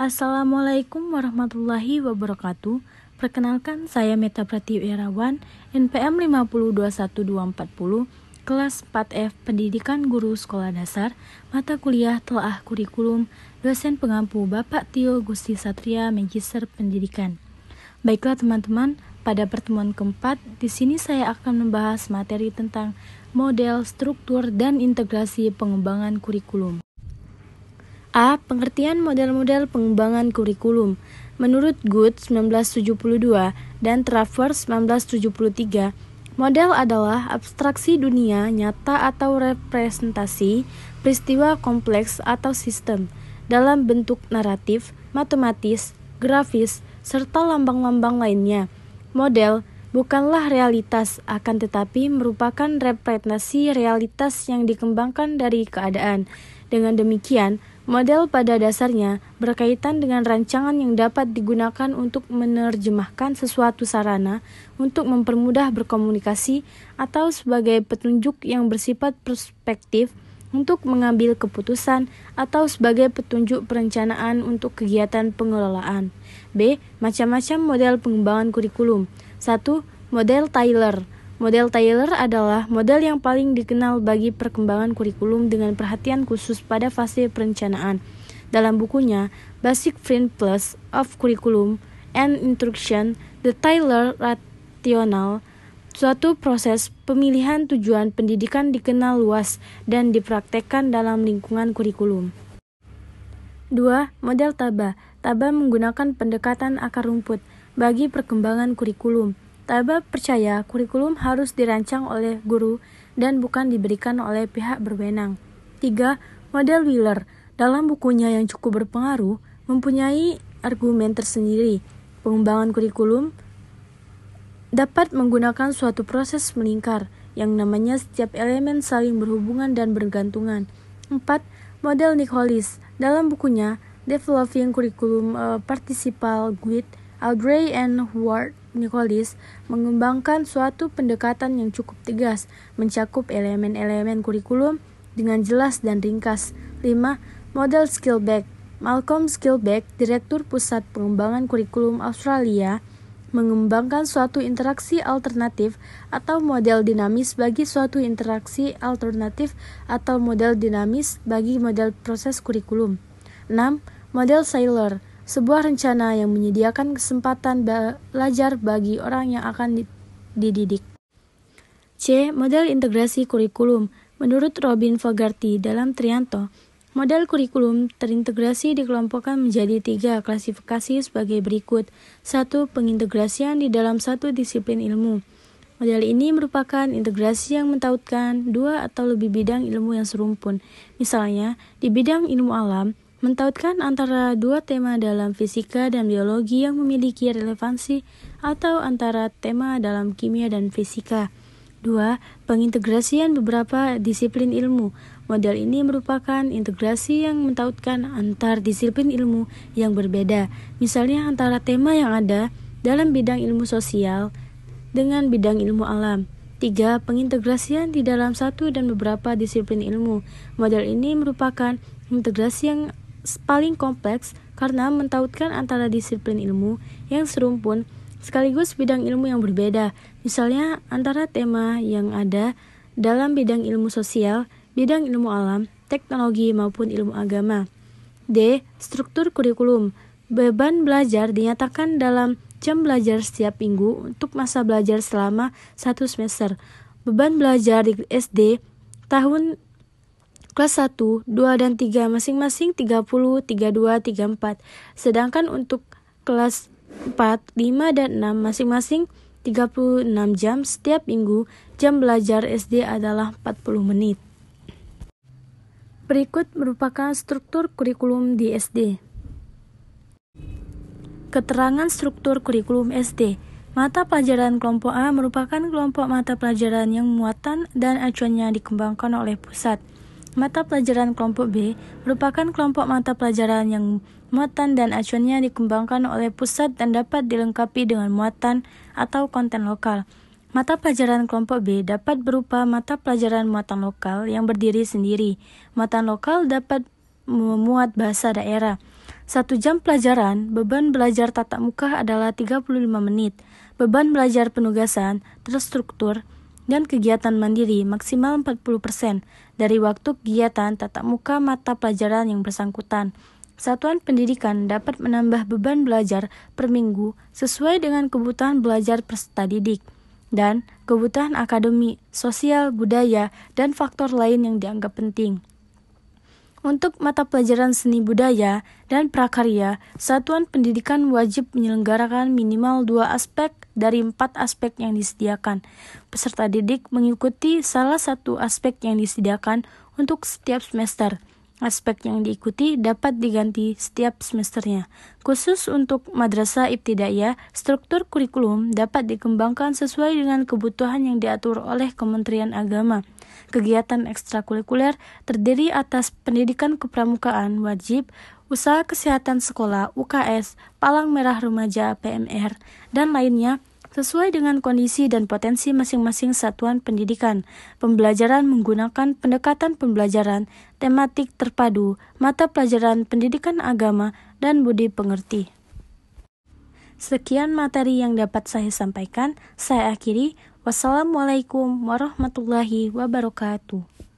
Assalamualaikum warahmatullahi wabarakatuh. Perkenalkan, saya Meta Pratiwi Irawan, NPM 5021240, kelas 4F Pendidikan Guru Sekolah Dasar, mata kuliah Telaah Kurikulum, dosen pengampu Bapak Tio Gusti Satria, Magister Pendidikan. Baiklah teman-teman, pada pertemuan keempat, di sini saya akan membahas materi tentang model, struktur, dan integrasi pengembangan kurikulum. A. Pengertian model-model pengembangan kurikulum. Menurut Good 1972 dan Travers 1973, model adalah abstraksi dunia nyata atau representasi peristiwa kompleks atau sistem dalam bentuk naratif, matematis, grafis, serta lambang-lambang lainnya. Model bukanlah realitas, akan tetapi merupakan representasi realitas yang dikembangkan dari keadaan. Dengan demikian, model pada dasarnya berkaitan dengan rancangan yang dapat digunakan untuk menerjemahkan sesuatu sarana untuk mempermudah berkomunikasi atau sebagai petunjuk yang bersifat perspektif untuk mengambil keputusan atau sebagai petunjuk perencanaan untuk kegiatan pengelolaan. B. Macam-macam model pengembangan kurikulum. 1. Model Taylor. Model Taylor adalah model yang paling dikenal bagi perkembangan kurikulum dengan perhatian khusus pada fase perencanaan. Dalam bukunya, Basic Principles of Curriculum and Instruction, The Taylor Rationale, suatu proses pemilihan tujuan pendidikan dikenal luas dan dipraktekkan dalam lingkungan kurikulum. 2. Model Taba. Taba menggunakan pendekatan akar rumput bagi perkembangan kurikulum. Taba percaya kurikulum harus dirancang oleh guru dan bukan diberikan oleh pihak berwenang. 3. Model Wheeler. Dalam bukunya yang cukup berpengaruh, mempunyai argumen tersendiri. Pengembangan kurikulum dapat menggunakan suatu proses melingkar, yang namanya setiap elemen saling berhubungan dan bergantungan. 4. Model Nichols. Dalam bukunya Developing Curriculum Participle Guide, Audrey and Howard Nichols mengembangkan suatu pendekatan yang cukup tegas, mencakup elemen-elemen kurikulum dengan jelas dan ringkas. 5. Model Skillback. Malcolm Skillback, Direktur Pusat Pengembangan Kurikulum Australia, mengembangkan suatu interaksi alternatif atau model dinamis bagi suatu interaksi alternatif atau model dinamis bagi model proses kurikulum. 6. Model Saylor. Sebuah rencana yang menyediakan kesempatan belajar bagi orang yang akan dididik. C. Model integrasi kurikulum. Menurut Robin Fogarty dalam Trianto, model kurikulum terintegrasi dikelompokkan menjadi 3 klasifikasi sebagai berikut. 1. Pengintegrasian di dalam satu disiplin ilmu. Model ini merupakan integrasi yang mentautkan 2 atau lebih bidang ilmu yang serumpun. Misalnya, di bidang ilmu alam, mentautkan antara 2 tema dalam fisika dan biologi yang memiliki relevansi atau antara tema dalam kimia dan fisika. 2. Pengintegrasian beberapa disiplin ilmu. Model ini merupakan integrasi yang mentautkan antar disiplin ilmu yang berbeda, misalnya antara tema yang ada dalam bidang ilmu sosial dengan bidang ilmu alam. 3. Pengintegrasian di dalam satu dan beberapa disiplin ilmu. Model ini merupakan integrasi yang paling kompleks karena mentautkan antara disiplin ilmu yang serumpun sekaligus bidang ilmu yang berbeda, misalnya antara tema yang ada dalam bidang ilmu sosial, bidang ilmu alam, teknologi maupun ilmu agama. D. Struktur kurikulum. Beban belajar dinyatakan dalam jam belajar setiap minggu untuk masa belajar selama 1 semester. Beban belajar di SD tahun kelas 1, 2, dan 3 masing-masing 30, 32, 34. Sedangkan untuk kelas 4, 5, dan 6 masing-masing 36 jam setiap minggu. Jam belajar SD adalah 40 menit. Berikut merupakan struktur kurikulum di SD. Keterangan struktur kurikulum SD. Mata pelajaran kelompok A merupakan kelompok mata pelajaran yang muatan dan acuannya dikembangkan oleh pusat. Mata pelajaran kelompok B merupakan kelompok mata pelajaran yang muatan dan acuannya dikembangkan oleh pusat dan dapat dilengkapi dengan muatan atau konten lokal. Mata pelajaran kelompok B dapat berupa mata pelajaran muatan lokal yang berdiri sendiri. Muatan lokal dapat memuat bahasa daerah. 1 jam pelajaran, beban belajar tatap muka adalah 35 menit. Beban belajar penugasan, terstruktur, dan kegiatan mandiri maksimal 40% dari waktu kegiatan tatap muka mata pelajaran yang bersangkutan. Satuan pendidikan dapat menambah beban belajar per minggu sesuai dengan kebutuhan belajar peserta didik dan kebutuhan akademik, sosial, budaya, dan faktor lain yang dianggap penting. Untuk mata pelajaran seni budaya dan prakarya, satuan pendidikan wajib menyelenggarakan minimal 2 aspek dari 4 aspek yang disediakan. Peserta didik mengikuti salah satu aspek yang disediakan untuk setiap semester. Aspek yang diikuti dapat diganti setiap semesternya. Khusus untuk madrasah ibtidaiyah, struktur kurikulum dapat dikembangkan sesuai dengan kebutuhan yang diatur oleh Kementerian Agama. Kegiatan ekstrakurikuler terdiri atas pendidikan kepramukaan wajib, usaha kesehatan sekolah UKS, Palang Merah Remaja PMR, dan lainnya sesuai dengan kondisi dan potensi masing-masing satuan pendidikan. Pembelajaran menggunakan pendekatan pembelajaran tematik terpadu, mata pelajaran pendidikan agama, dan budi pengerti. Sekian materi yang dapat saya sampaikan. Saya akhiri. Wassalamualaikum warahmatullahi wabarakatuh.